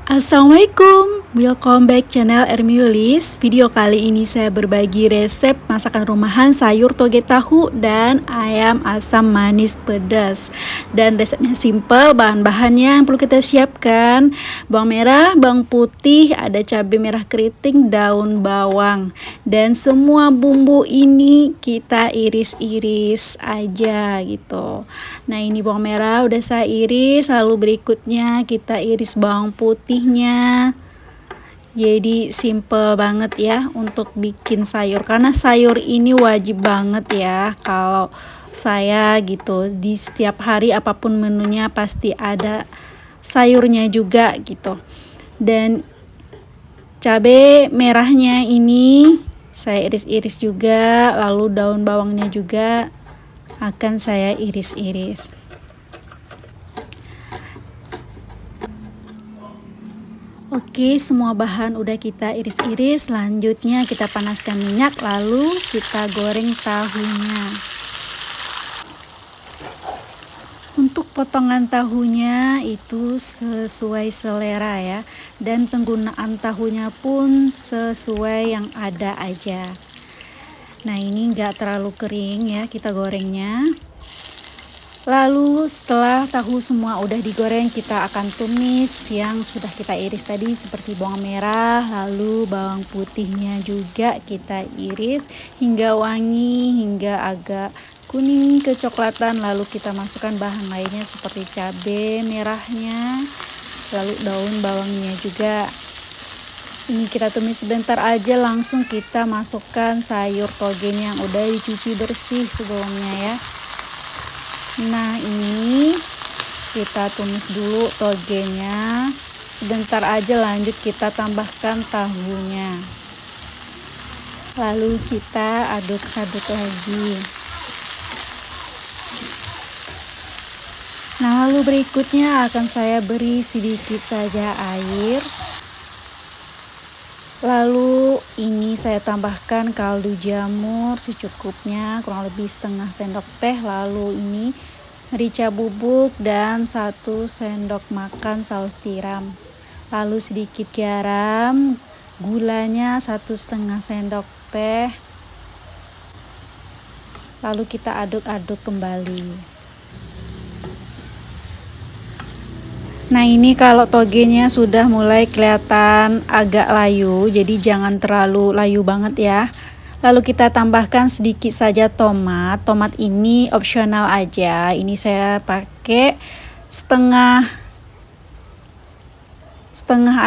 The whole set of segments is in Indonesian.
Assalamualaikum, welcome back channel Ermiulis. Video kali ini saya berbagi resep masakan rumahan sayur toge tahu dan ayam asam manis pedas. Dan resepnya simple, bahan-bahannya yang perlu kita siapkan: bawang merah, bawang putih, ada cabai merah keriting, daun bawang. Dan semua bumbu ini kita iris-iris aja gitu. Nah, ini bawang merah udah saya iris, lalu berikutnya kita iris bawang putihnya. Jadi simple banget ya untuk bikin sayur, karena sayur ini wajib banget ya kalau saya gitu. Di setiap hari apapun menunya pasti ada sayurnya juga gitu. Dan cabai merahnya ini saya iris-iris juga, lalu daun bawangnya juga akan saya iris-iris. Oke, semua bahan udah kita iris-iris. Selanjutnya kita panaskan minyak, lalu kita goreng tahunya. Untuk potongan tahunya itu sesuai selera ya, dan penggunaan tahunya pun sesuai yang ada aja. Nah, ini enggak terlalu kering ya kita gorengnya. Lalu setelah tahu semua udah digoreng, kita akan tumis yang sudah kita iris tadi seperti bawang merah, lalu bawang putihnya juga kita iris hingga wangi, hingga agak kuning kecoklatan. Lalu kita masukkan bahan lainnya seperti cabai merahnya, lalu daun bawangnya juga. Ini kita tumis sebentar aja, langsung kita masukkan sayur togenya yang udah dicuci bersih sebelumnya ya. Nah, ini kita tumis dulu togenya sebentar aja, lanjut kita tambahkan tahunya. Lalu kita aduk-aduk lagi. Nah, lalu berikutnya akan saya beri sedikit saja air. Lalu ini saya tambahkan kaldu jamur secukupnya, kurang lebih setengah sendok teh. Lalu ini merica bubuk dan 1 sendok makan saus tiram. Lalu sedikit garam, gulanya 1,5 sendok teh. Lalu kita aduk-aduk kembali. Nah, ini kalau togenya sudah mulai kelihatan agak layu, jadi jangan terlalu layu banget ya. Lalu kita tambahkan sedikit saja tomat. Tomat ini opsional aja. Ini saya pakai setengah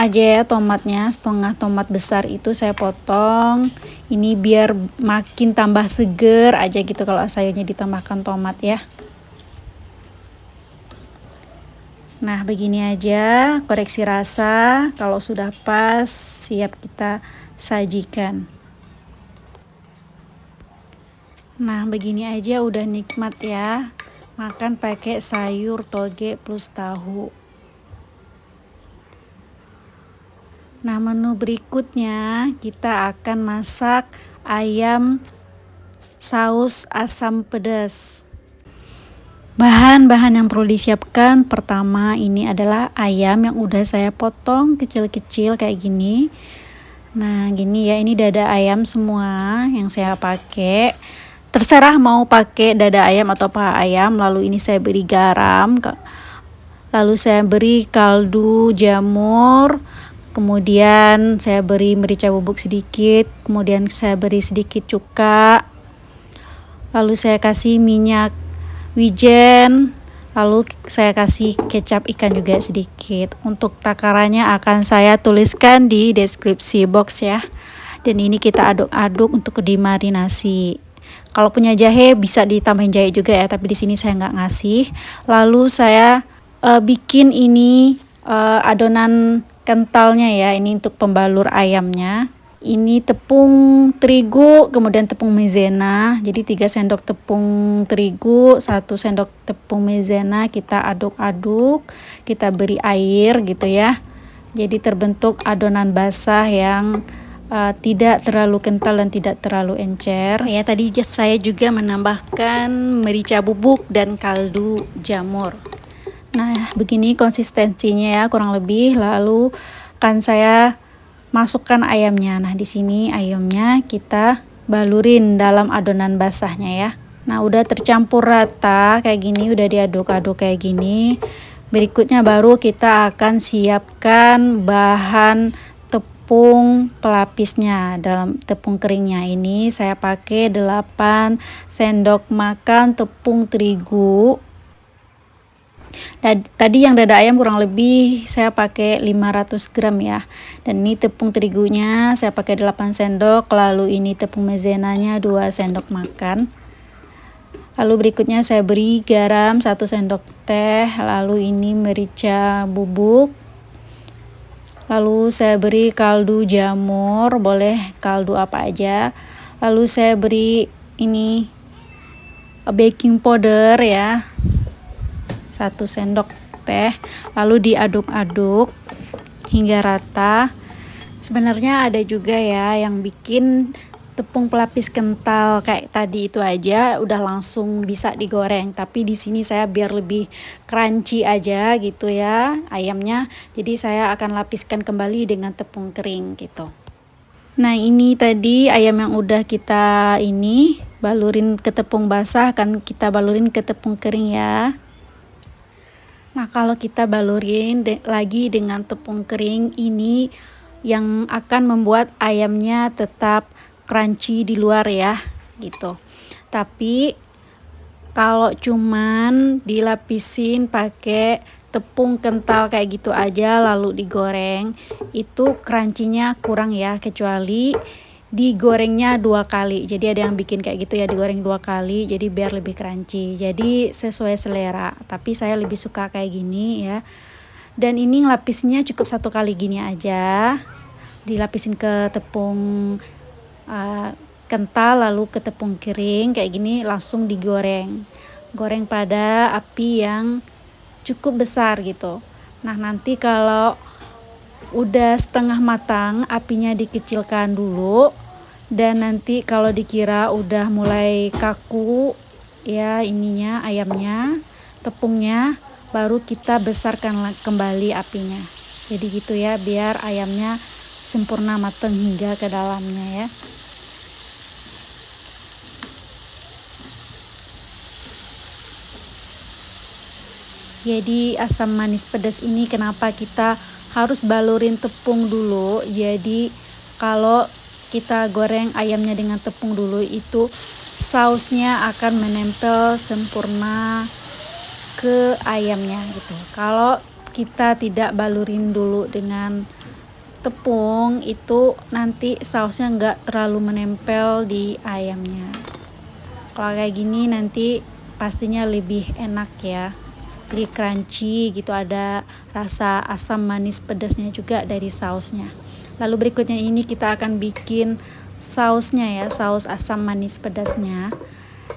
aja ya tomatnya, setengah tomat besar itu saya potong. Ini biar makin tambah seger aja gitu kalau sayurnya ditambahkan tomat ya. Nah, begini aja, koreksi rasa. Kalau sudah pas, siap kita sajikan. Nah, begini aja udah nikmat ya. Makan pakai sayur toge plus tahu. Nah, menu berikutnya kita akan masak ayam saus asam pedas. Bahan-bahan yang perlu disiapkan, pertama ini adalah ayam yang udah saya potong kecil-kecil kayak gini. Nah, gini ya, ini dada ayam semua yang saya pakai. Terserah mau pakai dada ayam atau paha ayam. Lalu ini saya beri garam, lalu saya beri kaldu jamur, kemudian saya beri merica bubuk sedikit, kemudian saya beri sedikit cuka, lalu saya kasih minyak wijen, lalu saya kasih kecap ikan juga sedikit. Untuk takarannya akan saya tuliskan di deskripsi box ya. Dan ini kita aduk-aduk untuk dimarinasi. Kalau punya jahe bisa ditambahin jahe juga ya, tapi di sini saya nggak ngasih. Lalu saya bikin ini adonan kentalnya ya, ini untuk pembalur ayamnya. Ini tepung terigu, kemudian tepung maizena. Jadi 3 sendok tepung terigu, 1 sendok tepung maizena, kita aduk-aduk, kita beri air gitu ya. Jadi terbentuk adonan basah yang tidak terlalu kental dan tidak terlalu encer. Ya, tadi saya juga menambahkan merica bubuk dan kaldu jamur. Nah, begini konsistensinya ya kurang lebih. Lalu akan saya masukkan ayamnya. Nah, di sini ayamnya kita balurin dalam adonan basahnya ya. Nah, udah tercampur rata kayak gini, udah diaduk-aduk kayak gini. Berikutnya baru kita akan siapkan bahan tepung pelapisnya. Dalam tepung keringnya ini saya pakai 8 sendok makan tepung terigu. Dan tadi yang dada ayam kurang lebih saya pakai 500 gram ya. Dan ini tepung terigunya saya pakai 8 sendok. Lalu ini tepung maizenanya 2 sendok makan. Lalu berikutnya saya beri garam 1 sendok teh. Lalu ini merica bubuk. Lalu saya beri kaldu jamur, boleh kaldu apa aja. Lalu saya beri ini baking powder ya, 1 sendok teh. Lalu diaduk-aduk hingga rata. Sebenarnya ada juga ya yang bikin tepung pelapis kental kayak tadi itu aja udah langsung bisa digoreng, tapi di sini saya biar lebih crunchy aja gitu ya ayamnya, jadi saya akan lapiskan kembali dengan tepung kering gitu. Nah, ini tadi ayam yang udah kita ini balurin ke tepung basah, akan kita balurin ke tepung kering ya. Nah, kalau kita balurin lagi dengan tepung kering ini yang akan membuat ayamnya tetap crunchy di luar ya gitu. Tapi kalau cuman dilapisin pakai tepung kental kayak gitu aja lalu digoreng, itu crunchy-nya kurang ya, kecuali digorengnya 2 kali. Jadi ada yang bikin kayak gitu ya, digoreng 2 kali jadi biar lebih crunchy. Jadi sesuai selera, tapi saya lebih suka kayak gini ya. Dan ini lapisnya cukup 1 kali gini aja, dilapisin ke tepung kental lalu ke tepung kering kayak gini, langsung digoreng. Goreng pada api yang cukup besar gitu. Nah, nanti kalau udah setengah matang apinya dikecilkan dulu, dan nanti kalau dikira udah mulai kaku ya ininya ayamnya, tepungnya, baru kita besarkan kembali apinya. Jadi gitu ya, biar ayamnya sempurna matang hingga ke dalamnya ya. Jadi asam manis pedas ini kenapa kita harus balurin tepung dulu. Jadi kalau kita goreng ayamnya dengan tepung dulu, itu sausnya akan menempel sempurna ke ayamnya gitu. Kalau kita tidak balurin dulu dengan tepung, itu nanti sausnya nggak terlalu menempel di ayamnya. Kalau kayak gini nanti pastinya lebih enak ya, jadi crunchy gitu, ada rasa asam manis pedasnya juga dari sausnya. Lalu berikutnya ini kita akan bikin sausnya ya, saus asam manis pedasnya.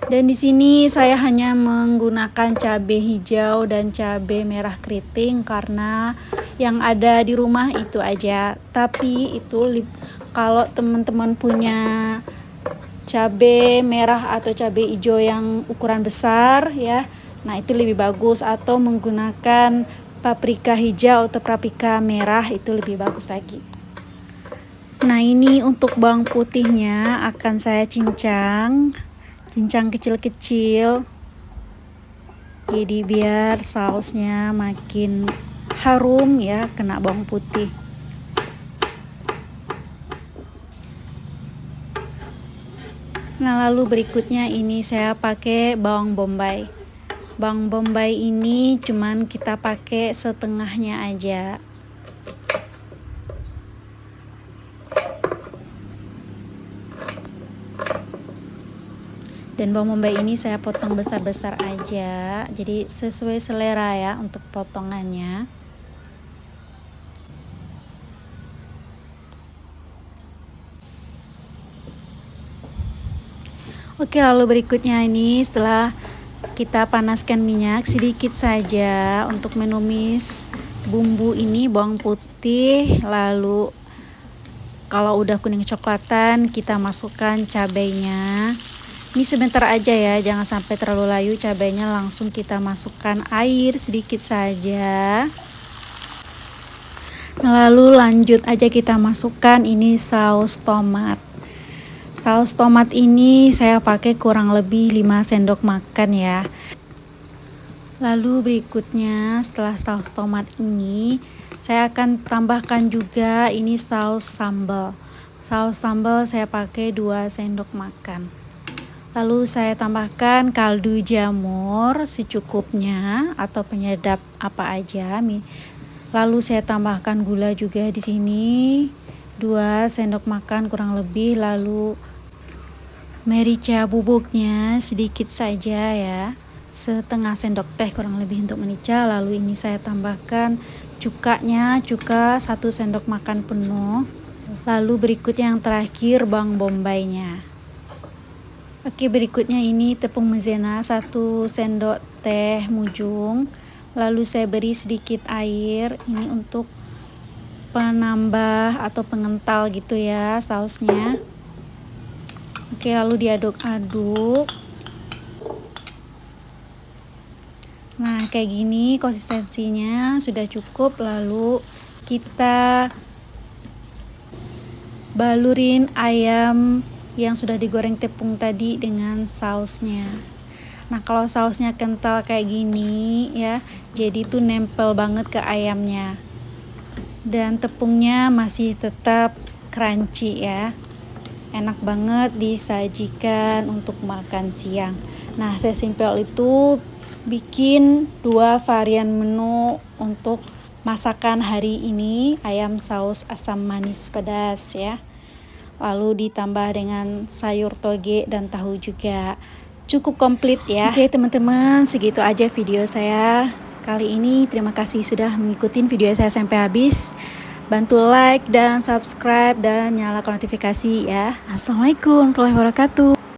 Dan di sini saya hanya menggunakan cabai hijau dan cabai merah keriting karena yang ada di rumah itu aja. Tapi itu kalau teman-teman punya cabai merah atau cabai hijau yang ukuran besar ya, nah itu lebih bagus, atau menggunakan paprika hijau atau paprika merah itu lebih bagus lagi. Nah, ini untuk bawang putihnya akan saya cincang kecil-kecil. Jadi biar sausnya makin harum ya, kena bawang putih. Nah, lalu berikutnya ini saya pakai bawang bombay. Bawang bombay ini cuman kita pakai setengahnya aja. Dan bawang bombay ini saya potong besar-besar aja, jadi sesuai selera ya untuk potongannya. Oke, lalu berikutnya ini setelah kita panaskan minyak sedikit saja untuk menumis bumbu ini, bawang putih. Lalu kalau udah kuning coklatan kita masukkan cabainya. Ini sebentar aja ya, jangan sampai terlalu layu cabenya, langsung kita masukkan air sedikit saja. Lalu lanjut aja kita masukkan ini saus tomat. Saus tomat ini saya pakai kurang lebih 5 sendok makan ya. Lalu berikutnya setelah saus tomat ini saya akan tambahkan juga ini saus sambal. Saus sambal saya pakai 2 sendok makan. Lalu saya tambahkan kaldu jamur secukupnya atau penyedap apa aja. Lalu saya tambahkan gula juga di sini 2 sendok makan kurang lebih. Lalu merica bubuknya sedikit saja ya, setengah sendok teh kurang lebih untuk merica. Lalu ini saya tambahkan cukanya, cuka 1 sendok makan penuh. Lalu berikutnya yang terakhir bawang bombaynya. Oke, berikutnya ini tepung maizena 1 sendok teh mujung. Lalu saya beri sedikit air ini untuk penambah atau pengental gitu ya sausnya. Oke, lalu diaduk-aduk. Nah, kayak gini konsistensinya sudah cukup. Lalu kita balurin ayam yang sudah digoreng tepung tadi dengan sausnya. Nah, kalau sausnya kental kayak gini ya, jadi itu nempel banget ke ayamnya. Dan tepungnya masih tetap crunchy ya. Enak banget disajikan untuk makan siang. Nah, saya simpel itu bikin 2 varian menu untuk masakan hari ini, ayam saus asam manis pedas ya. Lalu ditambah dengan sayur toge dan tahu juga. Cukup komplit ya. Oke teman-teman, segitu aja video saya kali ini. Terima kasih sudah mengikuti video saya sampai habis. Bantu like dan subscribe dan nyalakan notifikasi ya. Assalamualaikum warahmatullahi wabarakatuh.